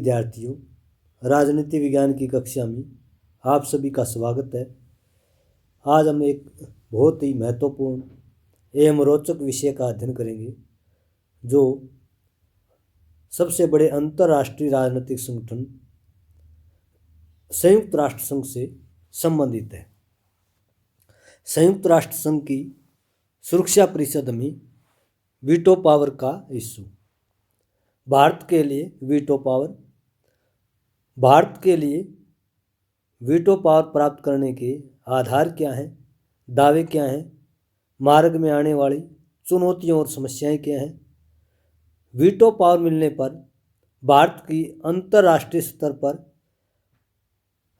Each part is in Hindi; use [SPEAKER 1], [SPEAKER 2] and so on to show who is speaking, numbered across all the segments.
[SPEAKER 1] विद्यार्थियों, राजनीति विज्ञान की कक्षा में आप सभी का स्वागत है। आज हम एक बहुत ही महत्वपूर्ण एवं रोचक विषय का अध्ययन करेंगे जो सबसे बड़े अंतर्राष्ट्रीय राजनीतिक संगठन संयुक्त राष्ट्र संघ से संबंधित है। संयुक्त राष्ट्र संघ की सुरक्षा परिषद में वीटो पावर का इश्यू। भारत के लिए वीटो पावर। भारत के लिए वीटो पावर प्राप्त करने के आधार क्या हैं, दावे क्या हैं, मार्ग में आने वाली चुनौतियां और समस्याएं क्या हैं। वीटो पावर मिलने पर भारत की अंतर्राष्ट्रीय स्तर पर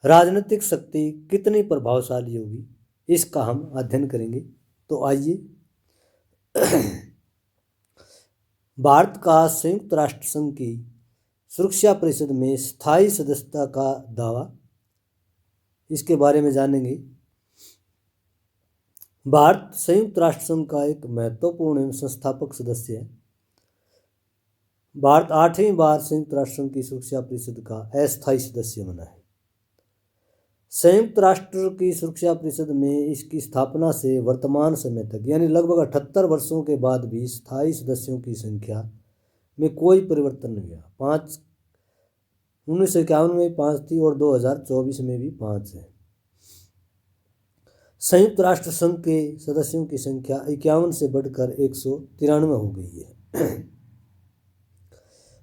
[SPEAKER 1] राजनीतिक शक्ति कितनी प्रभावशाली होगी, इसका हम अध्ययन करेंगे। तो आइए, भारत का संयुक्त राष्ट्र संघ की सुरक्षा परिषद में स्थायी सदस्यता का दावा, इसके बारे में जानेंगे। भारत संयुक्त राष्ट्र संघ का एक महत्वपूर्ण एवं संस्थापक सदस्य है। भारत 8वीं बार संयुक्त राष्ट्र संघ की सुरक्षा परिषद का अस्थायी सदस्य बना है। संयुक्त राष्ट्र की सुरक्षा परिषद में इसकी स्थापना से वर्तमान समय तक यानी लगभग 78 वर्षों के बाद भी स्थायी सदस्यों की संख्या में कोई परिवर्तन नहीं हुआ। 1951 में 5 थी और 2024 में भी 5 है। संयुक्त राष्ट्र संघ के सदस्यों की संख्या 51 से बढ़कर 193 हो गई है।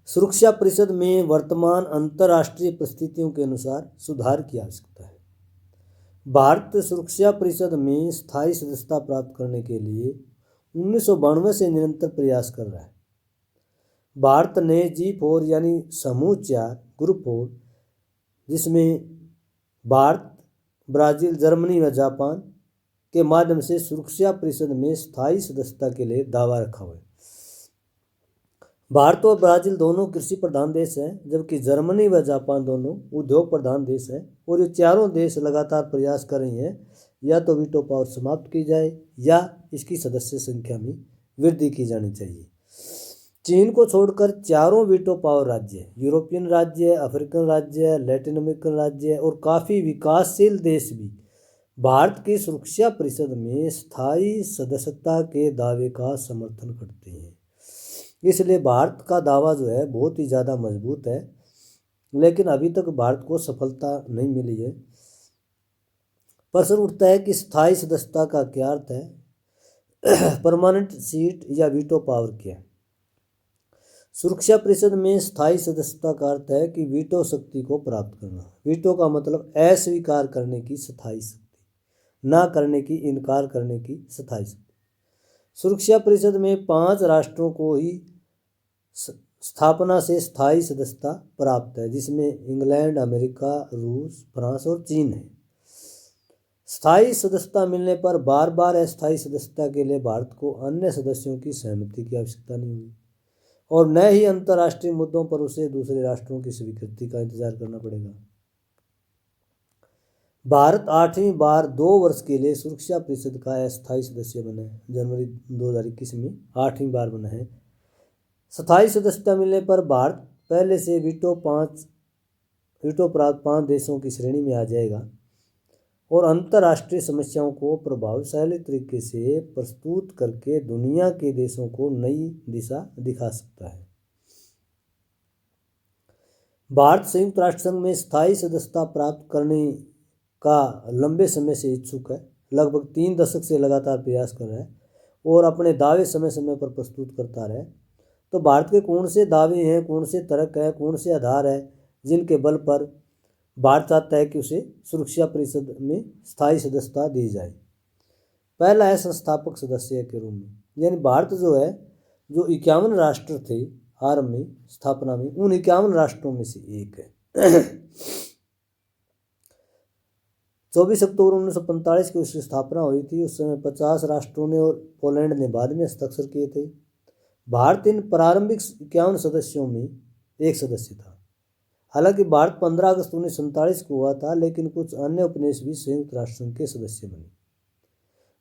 [SPEAKER 1] सुरक्षा परिषद में वर्तमान अंतर्राष्ट्रीय परिस्थितियों के अनुसार सुधार की आवश्यकता है। भारत सुरक्षा परिषद में स्थायी सदस्यता प्राप्त करने के लिए 1992 से निरंतर प्रयास कर रहा है। भारत ने G4 यानी समूह 4 ग्रुप 4, जिसमें भारत, ब्राज़ील, जर्मनी व जापान के माध्यम से सुरक्षा परिषद में स्थायी सदस्यता के लिए दावा रखा हुआ है। भारत और ब्राज़ील दोनों कृषि प्रधान देश हैं, जबकि जर्मनी व जापान दोनों उद्योग प्रधान देश हैं। और ये चारों देश लगातार प्रयास कर रही हैं या तो वीटो पावर समाप्त की जाए या इसकी सदस्य संख्या में वृद्धि की जानी चाहिए। चीन को छोड़कर चारों वीटो पावर राज्य, यूरोपियन राज्य, अफ्रीकन राज्य, लैटिन अमेरिकन राज्य और काफ़ी विकासशील देश भी भारत की सुरक्षा परिषद में स्थायी सदस्यता के दावे का समर्थन करते हैं। इसलिए भारत का दावा जो है बहुत ही ज़्यादा मजबूत है, लेकिन अभी तक भारत को सफलता नहीं मिली है। प्रश्न उठता है कि स्थायी सदस्यता का क्या अर्थ है, परमानेंट सीट या वीटो पावर क्या है। सुरक्षा परिषद में स्थायी सदस्यता का अर्थ है कि वीटो शक्ति को प्राप्त करना। वीटो का मतलब अस्वीकार करने की स्थायी शक्ति, ना करने की, इनकार करने की स्थायी शक्ति। सुरक्षा परिषद में 5 राष्ट्रों को ही स्थापना से स्थायी सदस्यता प्राप्त है, जिसमें इंग्लैंड, अमेरिका, रूस, फ्रांस और चीन है। स्थायी सदस्यता मिलने पर बार बार अस्थायी सदस्यता के लिए भारत को अन्य सदस्यों की सहमति की आवश्यकता नहीं होगी और न ही अंतर्राष्ट्रीय मुद्दों पर उसे दूसरे राष्ट्रों की स्वीकृति का इंतजार करना पड़ेगा। भारत 8वीं बार 2 वर्ष के लिए सुरक्षा परिषद का अस्थायी सदस्य बना है। जनवरी 2021 में 8वीं बार बना है। स्थायी सदस्यता मिलने पर भारत पहले से वीटो प्राप्त 5 देशों की श्रेणी में आ जाएगा और अंतर्राष्ट्रीय समस्याओं को प्रभावशाली तरीके से प्रस्तुत करके दुनिया के देशों को नई दिशा दिखा सकता है। भारत संयुक्त राष्ट्र संघ में स्थायी सदस्यता प्राप्त करने का लंबे समय से इच्छुक है। लगभग 3 दशक से लगातार प्रयास कर रहा है और अपने दावे समय समय पर प्रस्तुत करता रहा है। तो भारत के कौन से दावे हैं, कौन से तर्क हैं, कौन से आधार है जिनके बल पर भारत चाहता है कि उसे सुरक्षा परिषद में स्थायी सदस्यता दी जाए। पहला है संस्थापक सदस्य के रूप में, यानी भारत जो है, जो 51 राष्ट्र थे आरंभ में, स्थापना में, उन 51 राष्ट्रों में से एक है। 24 अक्टूबर 1945 को इसकी स्थापना हुई थी। उस समय 50 राष्ट्रों ने और पोलैंड ने बाद में हस्ताक्षर किए थे। भारत इन प्रारंभिक 51 सदस्यों में एक सदस्य था। हालांकि भारत 15 अगस्त 1947 को हुआ था, लेकिन कुछ अन्य उपनिवेश भी संयुक्त राष्ट्र संघ के सदस्य बने।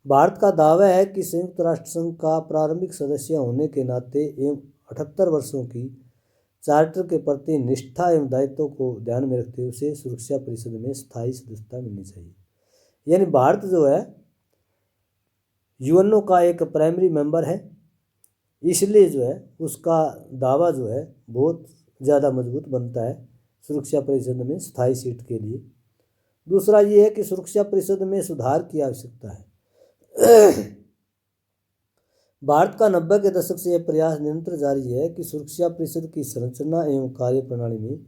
[SPEAKER 1] भारत का दावा है कि संयुक्त राष्ट्र संघ का प्रारंभिक सदस्य होने के नाते एवं 78 वर्षों की चार्टर के प्रति निष्ठा एवं दायित्व को ध्यान में रखते हुए उसे सुरक्षा परिषद में स्थायी सदस्यता मिलनी चाहिए। यानी भारत जो है यूएनओ का एक प्राइमरी मेंबर है, इसलिए जो है उसका दावा जो है बहुत ज़्यादा मजबूत बनता है सुरक्षा परिषद में स्थायी सीट के लिए। दूसरा ये है कि सुरक्षा परिषद में सुधार की आवश्यकता है। भारत का 90 के दशक से यह प्रयास निरंतर जारी है कि सुरक्षा परिषद की संरचना एवं कार्य प्रणाली में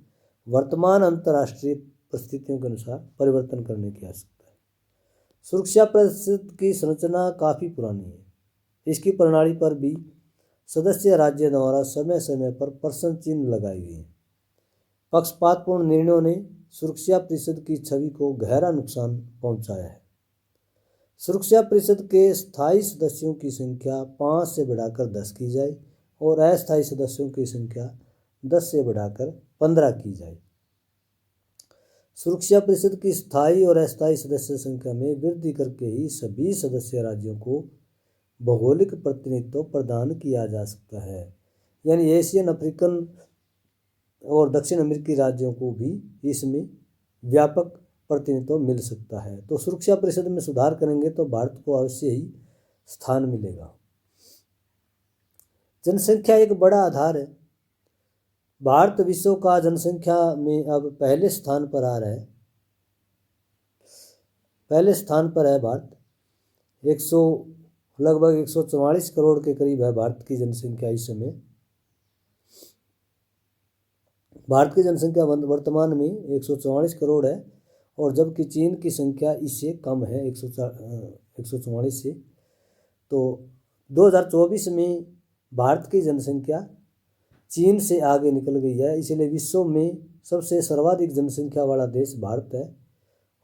[SPEAKER 1] वर्तमान अंतर्राष्ट्रीय परिस्थितियों के अनुसार परिवर्तन करने की आवश्यकता है। सुरक्षा परिषद की संरचना काफ़ी पुरानी है। इसकी प्रणाली पर भी सदस्य राज्य द्वारा समय समय पर प्रश्न चिन्ह लगाए गए हैं। पक्षपातपूर्ण निर्णयों ने सुरक्षा परिषद की छवि को गहरा नुकसान पहुंचाया है। सुरक्षा परिषद के स्थायी सदस्यों की संख्या 5 से बढ़ाकर 10 की जाए और अस्थायी सदस्यों की संख्या 10 से बढ़ाकर 15 की जाए। सुरक्षा परिषद की स्थायी और अस्थायी सदस्य संख्या में वृद्धि करके ही सभी सदस्य राज्यों को भौगोलिक प्रतिनिधित्व प्रदान किया जा सकता है। यानी एशियन, अफ्रीकन और दक्षिण अमेरिकी राज्यों को भी इसमें व्यापक प्रतिनिधित्व मिल सकता है। तो सुरक्षा परिषद में सुधार करेंगे तो भारत को अवश्य ही स्थान मिलेगा। जनसंख्या एक बड़ा आधार है। भारत विश्व का जनसंख्या में अब पहले स्थान पर आ रहा है। पहले स्थान पर है भारत। लगभग 144 करोड़ के करीब है भारत की जनसंख्या इस समय। भारत की जनसंख्या वर्तमान में 144 करोड़ है और जबकि चीन की संख्या इससे कम है 144 से। तो 2024 में भारत की जनसंख्या चीन से आगे निकल गई है, इसलिए विश्व में सबसे सर्वाधिक जनसंख्या वाला देश भारत है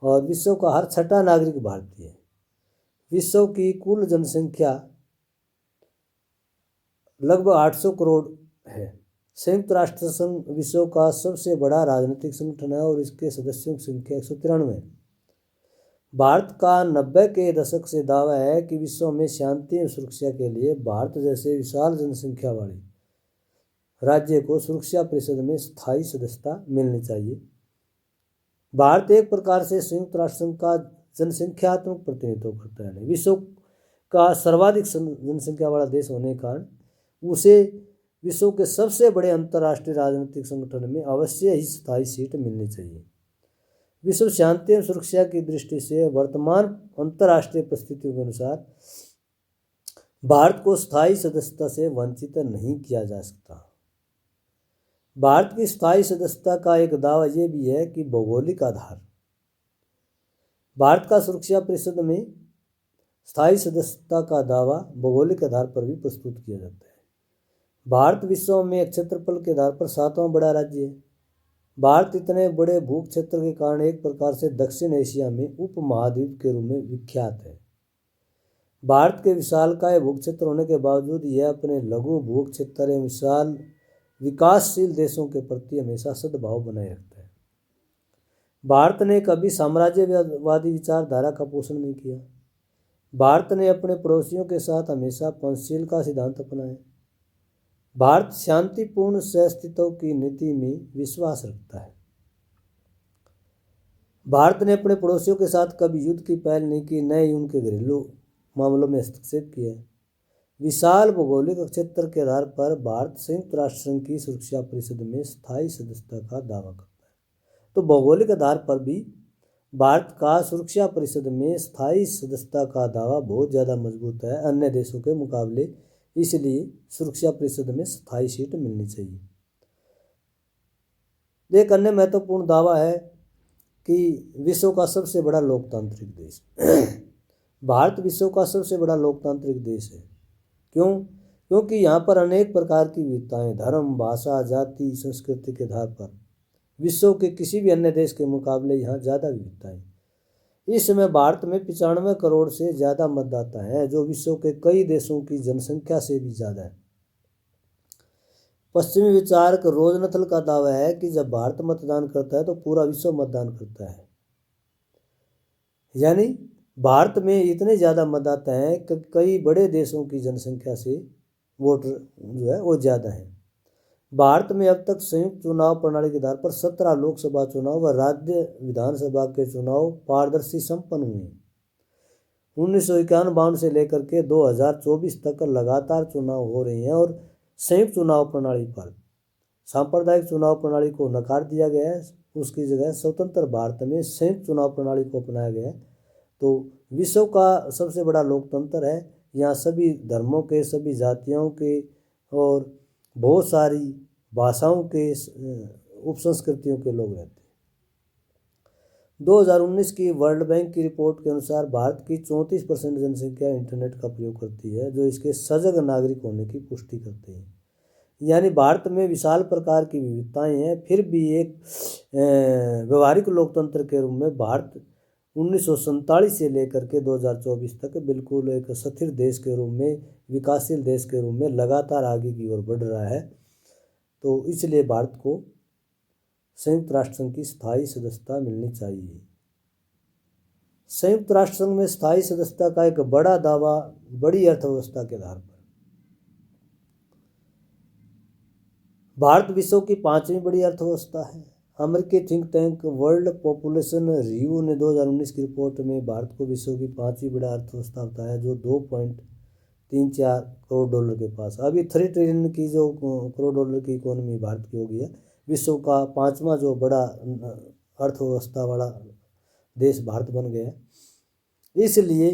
[SPEAKER 1] और विश्व का हर छठा नागरिक भारतीय है। विश्व की कुल जनसंख्या लगभग 800 करोड़ है। संयुक्त राष्ट्र संघ विश्व का सबसे बड़ा राजनीतिक संगठन है और इसके सदस्यों की संख्या 193 है। भारत का 90 के दशक से दावा है कि विश्व में शांति और सुरक्षा के लिए भारत जैसे विशाल जनसंख्या वाले राज्य को सुरक्षा परिषद में स्थायी सदस्यता मिलनी चाहिए। भारत एक प्रकार से संयुक्त राष्ट्र संघ का जनसंख्यात्मक प्रतिनिधित्व करता है। विश्व का सर्वाधिक जनसंख्या वाला देश होने के कारण उसे विश्व के सबसे बड़े अंतर्राष्ट्रीय राजनीतिक संगठन में अवश्य ही स्थायी सीट मिलनी चाहिए। विश्व शांति और सुरक्षा की दृष्टि से वर्तमान अंतर्राष्ट्रीय परिस्थितियों के अनुसार भारत को स्थायी सदस्यता से वंचित नहीं किया जा सकता। भारत की स्थायी सदस्यता का एक दावा यह भी है कि भौगोलिक आधार। भारत का सुरक्षा परिषद में स्थायी सदस्यता का दावा भौगोलिक आधार पर भी प्रस्तुत किया जाता है। भारत विश्व में क्षेत्रफल के आधार पर 7वां बड़ा राज्य है। भारत इतने बड़े भू क्षेत्र के कारण एक प्रकार से दक्षिण एशिया में उपमहाद्वीप के रूप में विख्यात है। भारत के विशालकाय भू क्षेत्र होने के बावजूद यह अपने लघु भू क्षेत्र एवं विशाल विकासशील देशों के प्रति हमेशा सद्भाव बनाए रखता है। भारत ने कभी साम्राज्यवादी विचारधारा का पोषण नहीं किया। भारत ने अपने पड़ोसियों के साथ हमेशा पंचशील का सिद्धांत अपनाया। भारत शांतिपूर्ण सहअस्तित्व की नीति में विश्वास रखता है। भारत ने अपने पड़ोसियों के साथ कभी युद्ध की पहल नहीं की, न ही उनके घरेलू मामलों में हस्तक्षेप किया। विशाल भौगोलिक क्षेत्र के आधार पर भारत संयुक्त राष्ट्र संघ की सुरक्षा परिषद में स्थायी सदस्यता का दावा करता है। तो भौगोलिक आधार पर भी भारत का सुरक्षा परिषद में स्थायी सदस्यता का दावा बहुत ज़्यादा मजबूत है अन्य देशों के मुकाबले, इसलिए सुरक्षा परिषद में स्थायी सीट मिलनी चाहिए। एक अन्य महत्वपूर्ण दावा है कि विश्व का सबसे बड़ा लोकतांत्रिक देश। भारत विश्व का सबसे बड़ा लोकतांत्रिक देश है। क्यों? क्योंकि यहाँ पर अनेक प्रकार की विविधताएं धर्म, भाषा, जाति, संस्कृति के आधार पर विश्व के किसी भी अन्य देश के मुकाबले यहाँ ज़्यादा विविधताएं। इस समय भारत में 95 करोड़ से ज़्यादा मतदाता हैं, जो विश्व के कई देशों की जनसंख्या से भी ज़्यादा है। पश्चिमी विचारक रोजनथल का दावा है कि जब भारत मतदान करता है तो पूरा विश्व मतदान करता है। यानी भारत में इतने ज़्यादा मतदाता हैं कि कई बड़े देशों की जनसंख्या से वोटर जो है वो ज़्यादा है। भारत में अब तक संयुक्त चुनाव प्रणाली के आधार पर 17 लोकसभा चुनाव व राज्य विधानसभा के चुनाव पारदर्शी संपन्न हुए हैं। 1991 से लेकर के 2024 तक लगातार चुनाव हो रहे हैं और संयुक्त चुनाव प्रणाली पर सांप्रदायिक चुनाव प्रणाली को नकार दिया गया है। उसकी जगह स्वतंत्र भारत में संयुक्त चुनाव प्रणाली को अपनाया गया है। तो विश्व का सबसे बड़ा लोकतंत्र है। यहाँ सभी धर्मों के, सभी जातियों के और बहुत सारी भाषाओं के, उपसंस्कृतियों के लोग रहते हैं। 2019 की वर्ल्ड बैंक की रिपोर्ट के अनुसार भारत की 34% जनसंख्या इंटरनेट का प्रयोग करती है, जो इसके सजग नागरिक होने की पुष्टि करते हैं। यानी भारत में विशाल प्रकार की विविधताएं हैं, फिर भी एक व्यवहारिक लोकतंत्र के रूप में भारत 1947 से लेकर के 2024 तक बिल्कुल एक स्थिर देश के रूप में, विकासशील देश के रूप में लगातार आगे की ओर बढ़ रहा है। तो इसलिए भारत को संयुक्त राष्ट्र संघ की स्थायी सदस्यता मिलनी चाहिए। संयुक्त राष्ट्र संघ में स्थायी सदस्यता का एक बड़ा दावा बड़ी अर्थव्यवस्था के आधार पर। भारत विश्व की 5वीं बड़ी अर्थव्यवस्था है। अमेरिकी think tank world population review ने 2019 की रिपोर्ट में भारत को विश्व की 5वीं बड़ा अर्थव्यवस्था बताया, जो $2.34 करोड़ के पास। अभी 3 ट्रिलियन की जो करोड़ डॉलर की इकोनॉमी भारत की हो गई है। विश्व का 5वां जो बड़ा अर्थव्यवस्था वाला देश भारत बन गया है। इसलिए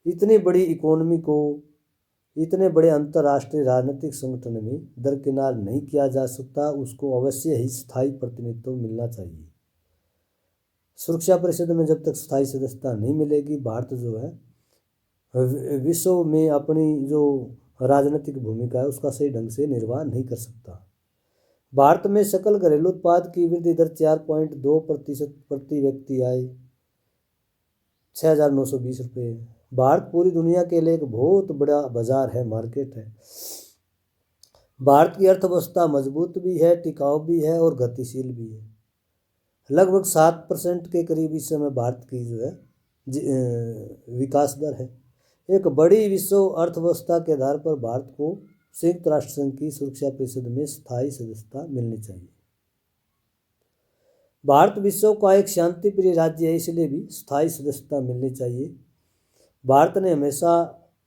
[SPEAKER 1] इतनी बड़ी इकोनॉमी को इतने बड़े अंतर्राष्ट्रीय राजनीतिक संगठन में दरकिनार नहीं किया जा सकता। उसको अवश्य ही स्थायी प्रतिनिधित्व मिलना चाहिए। सुरक्षा परिषद में जब तक स्थायी सदस्यता नहीं मिलेगी, भारत जो है विश्व में अपनी जो राजनीतिक भूमिका है उसका सही ढंग से निर्वाह नहीं कर सकता। भारत में सकल घरेलू उत्पाद की वृद्धि दर 4.2% प्रति व्यक्ति आए, 6,920 रुपये। भारत पूरी दुनिया के लिए एक बहुत बड़ा बाजार है, मार्केट है। भारत की अर्थव्यवस्था मजबूत भी है, टिकाऊ भी है और गतिशील भी है। लगभग 7% के करीब इस समय भारत की जो है विकास दर है। एक बड़ी विश्व अर्थव्यवस्था के आधार पर भारत को संयुक्त राष्ट्र संघ की सुरक्षा परिषद में स्थायी सदस्यता मिलनी चाहिए। भारत विश्व का एक शांति प्रिय राज्य है, इसलिए भी स्थायी सदस्यता मिलनी चाहिए। भारत ने हमेशा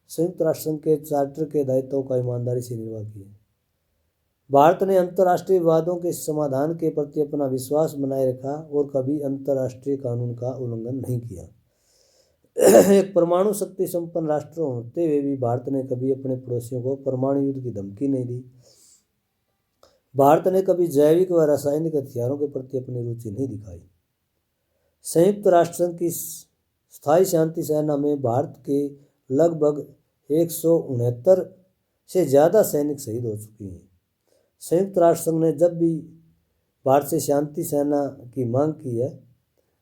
[SPEAKER 1] संयुक्त राष्ट्र संघ के चार्टर के दायित्वों का ईमानदारी से निर्वाह किया। भारत ने अंतर्राष्ट्रीय विवादों के समाधान के प्रति अपना विश्वास बनाए रखा और कभी अंतर्राष्ट्रीय कानून का उल्लंघन नहीं किया। एक परमाणु शक्ति संपन्न राष्ट्र होते हुए भी भारत ने कभी अपने पड़ोसियों को परमाणु युद्ध की धमकी नहीं दी। भारत ने कभी जैविक व रासायनिक हथियारों के प्रति अपनी रुचि नहीं दिखाई। संयुक्त राष्ट्र संघ की स्थायी शांति सेना में भारत के लगभग 169 से ज़्यादा सैनिक शहीद हो चुके हैं। संयुक्त राष्ट्र संघ ने जब भी भारत से शांति सेना की मांग की है,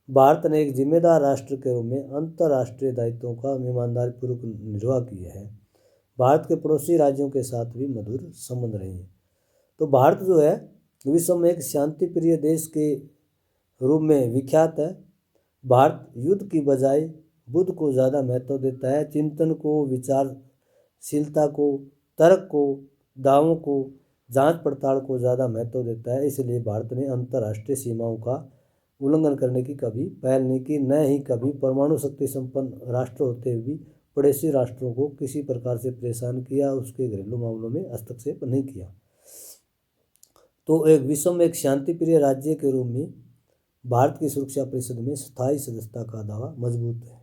[SPEAKER 1] भारत ने एक जिम्मेदार राष्ट्र के रूप में अंतर्राष्ट्रीय दायित्वों का ईमानदारीपूर्वक निर्वाह किया है। भारत के पड़ोसी राज्यों के साथ भी मधुर संबंध रहे हैं। तो भारत जो है विश्व में एक शांति प्रिय देश के रूप में विख्यात है। भारत युद्ध की बजाय बुद्ध को ज़्यादा महत्व देता है। चिंतन को, विचारशीलता को, तर्क को, दावों को, जांच पड़ताल को ज़्यादा महत्व देता है। इसलिए भारत ने अंतर्राष्ट्रीय सीमाओं का उल्लंघन करने की कभी पहल नहीं की, न ही कभी परमाणु शक्ति संपन्न राष्ट्र होते हुए भी पड़ोसी राष्ट्रों को किसी प्रकार से परेशान किया, उसके घरेलू मामलों में हस्तक्षेप नहीं किया। तो एक विश्व में एक शांति प्रिय राज्य के रूप में भारत की सुरक्षा परिषद में स्थायी सदस्यता का दावा मजबूत है।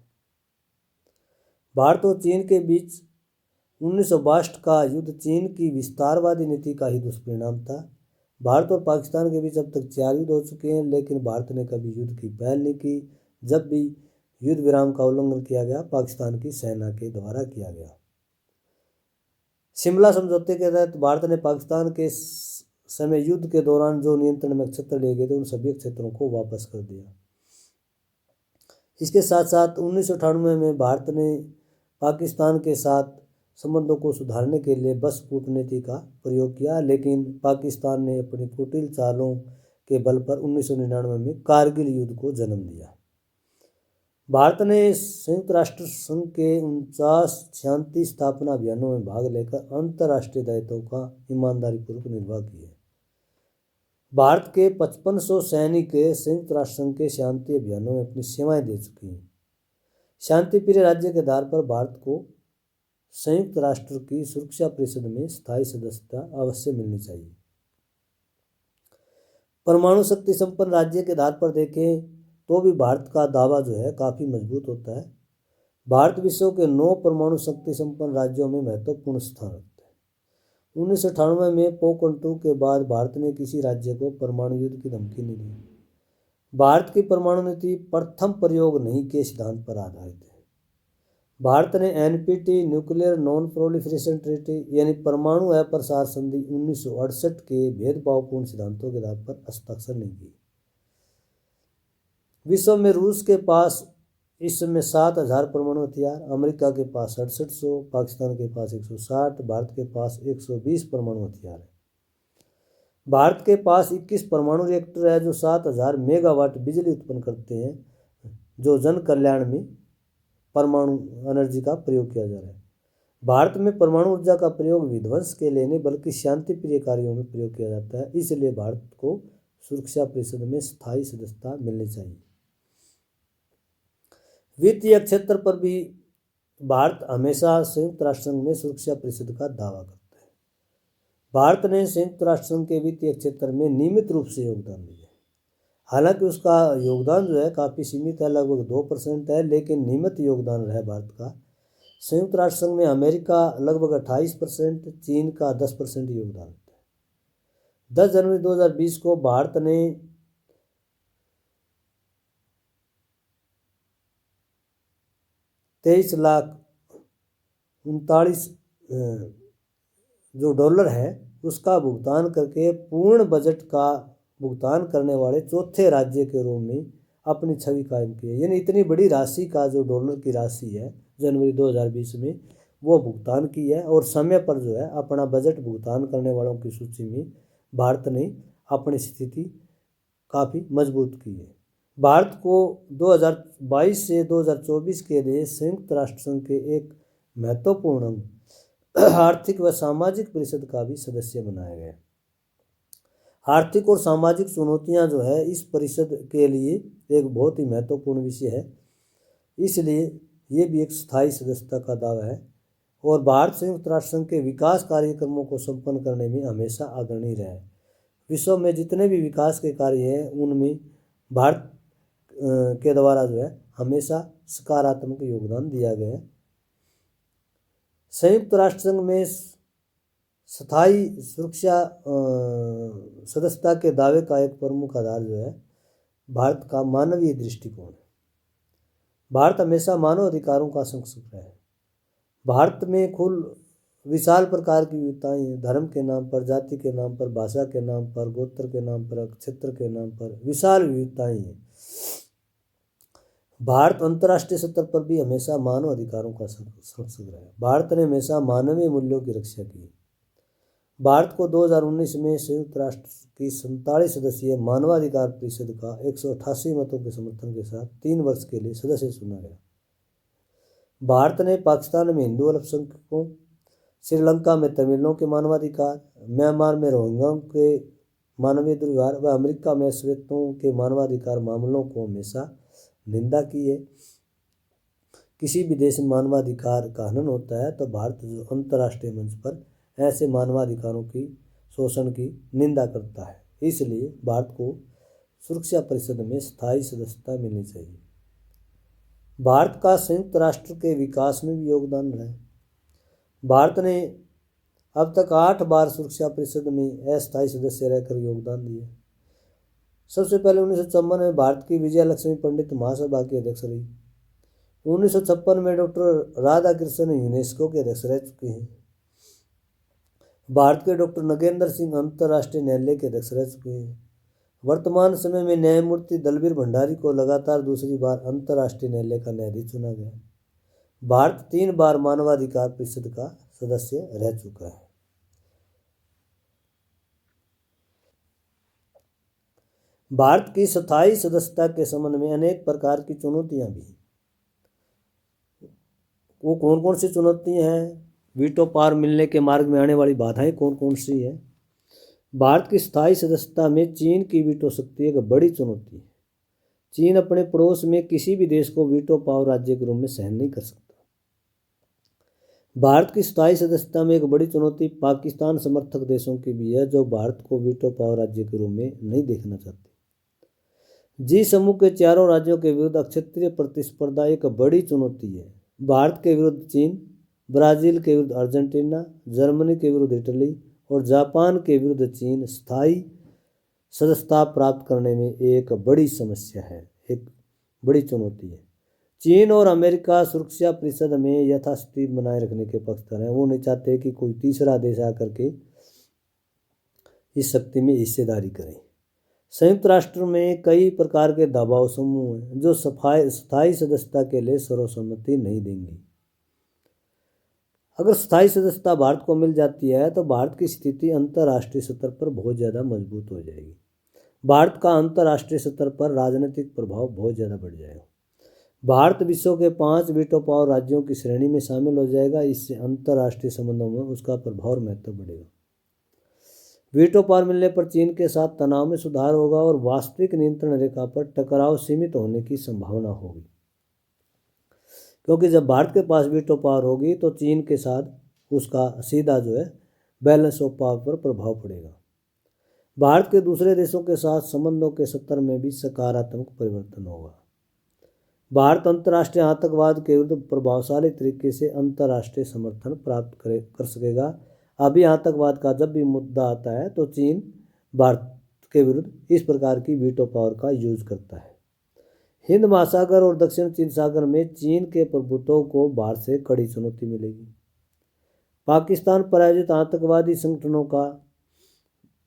[SPEAKER 1] भारत और चीन के बीच 1962 का युद्ध चीन की विस्तारवादी नीति का ही दुष्परिणाम था। भारत और पाकिस्तान के बीच अब तक 4 युद्ध हो चुके हैं, लेकिन भारत ने कभी युद्ध की पहल नहीं की। जब भी युद्ध विराम का उल्लंघन किया गया, पाकिस्तान की सेना के द्वारा किया गया। शिमला समझौते के तहत भारत ने पाकिस्तान के समय युद्ध के दौरान जो नियंत्रण में क्षेत्र लिए गए थे, उन सभी क्षेत्रों को वापस कर दिया। इसके साथ साथ 1998 में भारत ने पाकिस्तान के साथ संबंधों को सुधारने के लिए बस कूटनीति का प्रयोग किया, लेकिन पाकिस्तान ने अपनी कुटिल चालों के बल पर 1999 में कारगिल युद्ध को जन्म दिया। भारत ने संयुक्त राष्ट्र संघ के 49 शांति स्थापना अभियानों में भाग लेकर अंतर्राष्ट्रीय दायित्वों का ईमानदारी पूर्वक निर्वाह किया। भारत के 5500 सैनिक संयुक्त राष्ट्र संघ के शांति अभियानों में अपनी सेवाएं दे चुके हैं। शांति प्रिय राज्य के आधार पर भारत को संयुक्त राष्ट्र की सुरक्षा परिषद में स्थायी सदस्यता अवश्य मिलनी चाहिए। परमाणु शक्ति संपन्न राज्य के आधार पर देखें तो भी भारत का दावा जो है काफ़ी मजबूत होता है। भारत विश्व के 9 परमाणु शक्ति संपन्न राज्यों में महत्वपूर्ण स्थान रखता है। 1998 में पोखरण 2 के बाद भारत ने किसी राज्य को परमाणु युद्ध की धमकी नहीं दी। भारत की परमाणु नीति प्रथम प्रयोग नहीं के सिद्धांत पर आधारित है। भारत ने NPT nuclear non proliferation treaty यानी परमाणु अप्रसार संधि 1968 के भेदभावपूर्ण सिद्धांतों के आधार पर हस्ताक्षर नहीं किए। विश्व में रूस के पास इस समय 7000 परमाणु हथियार, अमेरिका के पास 6700, पाकिस्तान के पास 160, भारत के पास 120 परमाणु हथियार है। भारत के पास 21 परमाणु रिएक्टर है जो 7000 मेगावाट बिजली उत्पन्न करते हैं, जो जन कल्याण में परमाणु एनर्जी का प्रयोग किया जा रहा है। भारत में परमाणु ऊर्जा का प्रयोग विध्वंस के लिए नहीं बल्कि शांति प्रिय कार्यों में प्रयोग किया जाता है। इसलिए भारत को सुरक्षा परिषद में स्थायी सदस्यता मिलनी चाहिए। वित्तीय क्षेत्र पर भी भारत हमेशा संयुक्त राष्ट्र संघ में सुरक्षा परिषद का दावा करता है। भारत ने संयुक्त राष्ट्र संघ के वित्तीय क्षेत्र में नियमित रूप से योगदान दिया। हालांकि उसका योगदान जो है काफ़ी सीमित है, लगभग 2% है, लेकिन नियमित योगदान रहा है भारत का। संयुक्त राष्ट्र संघ में अमेरिका लगभग 28%, चीन का 10% योगदान होता है। 10 जनवरी 2020 को भारत ने $23,39,000 जो डॉलर है उसका भुगतान करके पूर्ण बजट का भुगतान करने वाले चौथे राज्य के रूप में अपनी छवि कायम की है। यानी इतनी बड़ी राशि का जो डॉलर की राशि है जनवरी 2020 में वो भुगतान की है और समय पर जो है अपना बजट भुगतान करने वालों की सूची में भारत ने अपनी स्थिति काफ़ी मजबूत की है। भारत को 2022 से 2024 के लिए संयुक्त राष्ट्र संघ के एक महत्वपूर्ण आर्थिक व सामाजिक परिषद का भी सदस्य बनाया गया। आर्थिक और सामाजिक चुनौतियां जो है इस परिषद के लिए एक बहुत ही महत्वपूर्ण विषय है, इसलिए ये भी एक स्थायी सदस्यता का दावा है। और भारत संयुक्त राष्ट्र संघ के विकास कार्यक्रमों को संपन्न करने में हमेशा अग्रणी रहा है। विश्व में जितने भी विकास के कार्य हैं उनमें भारत के द्वारा जो है हमेशा सकारात्मक योगदान दिया गया है। संयुक्त राष्ट्र संघ में स्थायी सुरक्षा सदस्यता के दावे का एक प्रमुख आधार जो है भारत का मानवीय दृष्टिकोण है। भारत हमेशा मानव अधिकारों का संरक्षक रहा है। भारत में कुल विशाल प्रकार की विविधताएं हैं। धर्म के नाम पर, जाति के नाम पर, भाषा के नाम पर, गोत्र के नाम पर, क्षेत्र के नाम पर विशाल विविधताएं हैं। भारत अंतर्राष्ट्रीय स्तर पर भी हमेशा मानव अधिकारों का संरक्षक रहा है। भारत ने हमेशा मानवीय मूल्यों की रक्षा की। भारत को 2019 में संयुक्त राष्ट्र की 47 सदस्यीय मानवाधिकार परिषद का 188 मतों के समर्थन के साथ 3 वर्ष के लिए सदस्य चुना गया। भारत ने पाकिस्तान में हिंदू अल्पसंख्यकों, श्रीलंका में तमिलों के मानवाधिकार, म्यांमार में रोहिंग्याओं के मानवीय दुर्व्यवहार व अमेरिका में श्वेतों के मानवाधिकार मामलों को हमेशा निंदा की है। किसी भी देश में मानवाधिकार का हनन होता है तो भारत जो अंतर्राष्ट्रीय मंच पर ऐसे मानवाधिकारों की शोषण की निंदा करता है। इसलिए भारत को सुरक्षा परिषद में स्थायी सदस्यता मिलनी चाहिए। भारत का संयुक्त राष्ट्र के विकास में भी योगदान रहा है। भारत ने अब तक 8 बार सुरक्षा परिषद में अस्थायी सदस्य रहकर योगदान दिया। सबसे पहले 1954 में भारत की विजया लक्ष्मी पंडित महासभा की अध्यक्ष रही। 1956 में डॉक्टर राधाकृष्णन यूनेस्को के अध्यक्ष रह चुके हैं। भारत के डॉक्टर नगेंद्र सिंह अंतर्राष्ट्रीय न्यायालय के अध्यक्ष रह चुके हैं। वर्तमान समय में न्यायमूर्ति दलबीर भंडारी को लगातार दूसरी बार अंतर्राष्ट्रीय न्यायालय का न्यायाधीश चुना गया। भारत 3 बार मानवाधिकार परिषद का सदस्य रह चुका है। भारत की स्थायी सदस्यता के संबंध में अनेक प्रकार की चुनौतियां भी हैं। वो कौन कौन सी चुनौतियाँ हैं, वीटो पावर मिलने के मार्ग में आने वाली बाधाएं कौन कौन सी है। भारत की स्थायी सदस्यता में चीन की वीटो शक्ति एक बड़ी चुनौती है। चीन अपने पड़ोस में किसी भी देश को वीटो पावर राज्य के रूप में सहन नहीं कर सकता। भारत की स्थायी सदस्यता में एक बड़ी चुनौती पाकिस्तान समर्थक देशों की भी है, जो भारत को वीटो पावर राज्य के रूप में नहीं देखना चाहते। जी समूह के चारों राज्यों के विरुद्ध अक्षत्रिय प्रतिस्पर्धा एक बड़ी चुनौती है। भारत के विरुद्ध चीन, ब्राजील के विरुद्ध अर्जेंटीना, जर्मनी के विरुद्ध इटली और जापान के विरुद्ध चीन स्थायी सदस्यता प्राप्त करने में एक बड़ी समस्या है, एक बड़ी चुनौती है। चीन और अमेरिका सुरक्षा परिषद में यथास्थिति बनाए रखने के पक्षधर हैं। वो नहीं चाहते कि कोई तीसरा देश आकर के इस शक्ति में हिस्सेदारी करे। संयुक्त राष्ट्र में कई प्रकार के दबाव समूह हैं जो स्थायी सदस्यता के लिए सर्वसम्मति नहीं देंगे। अगर स्थायी सदस्यता भारत को मिल जाती है तो भारत की स्थिति अंतर्राष्ट्रीय स्तर पर बहुत ज़्यादा मजबूत हो जाएगी। भारत का अंतर्राष्ट्रीय स्तर पर राजनीतिक प्रभाव बहुत ज़्यादा बढ़ जाएगा। भारत विश्व के 5 वीटो पावर राज्यों की श्रेणी में शामिल हो जाएगा। इससे अंतर्राष्ट्रीय संबंधों में उसका प्रभाव और महत्व बढ़ेगा। वीटो पावर मिलने पर चीन के साथ तनाव में सुधार होगा और वास्तविक नियंत्रण रेखा पर टकराव सीमित होने की संभावना होगी, क्योंकि जब भारत के पास वीटो पावर होगी तो चीन के साथ उसका सीधा जो है बैलेंस ऑफ पावर पर प्रभाव पड़ेगा। भारत के दूसरे देशों के साथ संबंधों के स्तर में भी सकारात्मक परिवर्तन होगा। भारत अंतर्राष्ट्रीय आतंकवाद के विरुद्ध प्रभावशाली तरीके से अंतर्राष्ट्रीय समर्थन प्राप्त कर सकेगा। अभी आतंकवाद का जब भी मुद्दा आता है तो चीन भारत के विरुद्ध इस प्रकार की वीटो पावर का यूज करता है। हिंद महासागर और दक्षिण चीन सागर में चीन के प्रभुत्व को भारत से कड़ी चुनौती मिलेगी। पाकिस्तान प्रायोजित आतंकवादी संगठनों का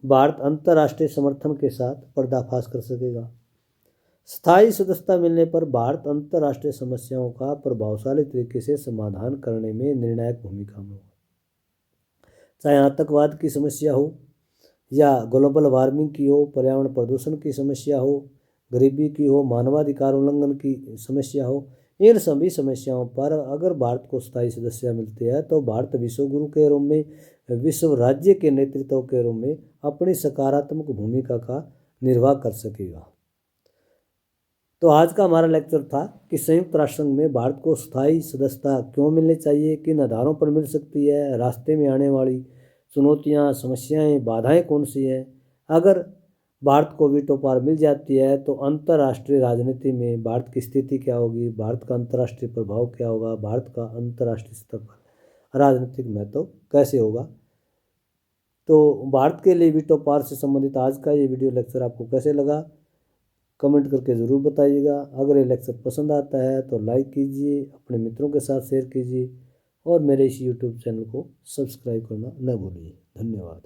[SPEAKER 1] भारत अंतर्राष्ट्रीय समर्थन के साथ पर्दाफाश कर सकेगा। स्थायी सदस्यता मिलने पर भारत अंतर्राष्ट्रीय समस्याओं का प्रभावशाली तरीके से समाधान करने में निर्णायक भूमिका में होगा। चाहे आतंकवाद की समस्या हो या ग्लोबल वार्मिंग की हो, पर्यावरण प्रदूषण की समस्या हो, गरीबी की हो, मानवाधिकार उल्लंघन की समस्या हो, इन सभी समस्याओं पर अगर भारत को स्थायी सदस्य मिलती है तो भारत विश्वगुरु के रूप में, विश्व राज्य के नेतृत्व के रूप में अपनी सकारात्मक भूमिका का निर्वाह कर सकेगा। तो आज का हमारा लेक्चर था कि संयुक्त राष्ट्र संघ में भारत को स्थायी सदस्यता क्यों मिलनी चाहिए, किन आधारों पर मिल सकती है, रास्ते में आने वाली चुनौतियां, समस्याएं, बाधाएं कौन सी हैं। अगर भारत को वीटो पावर मिल जाती है तो अंतर्राष्ट्रीय राजनीति में भारत की स्थिति क्या होगी, भारत का अंतर्राष्ट्रीय प्रभाव क्या होगा, भारत का अंतर्राष्ट्रीय स्तर पर राजनीतिक महत्व कैसे होगा। तो भारत के लिए वीटो पावर से संबंधित आज का ये वीडियो लेक्चर आपको कैसे लगा, कमेंट करके ज़रूर बताइएगा। अगर ये लेक्चर पसंद आता है तो लाइक कीजिए, अपने मित्रों के साथ शेयर कीजिए और मेरे इस यूट्यूब चैनल को सब्सक्राइब करना न भूलिए। धन्यवाद।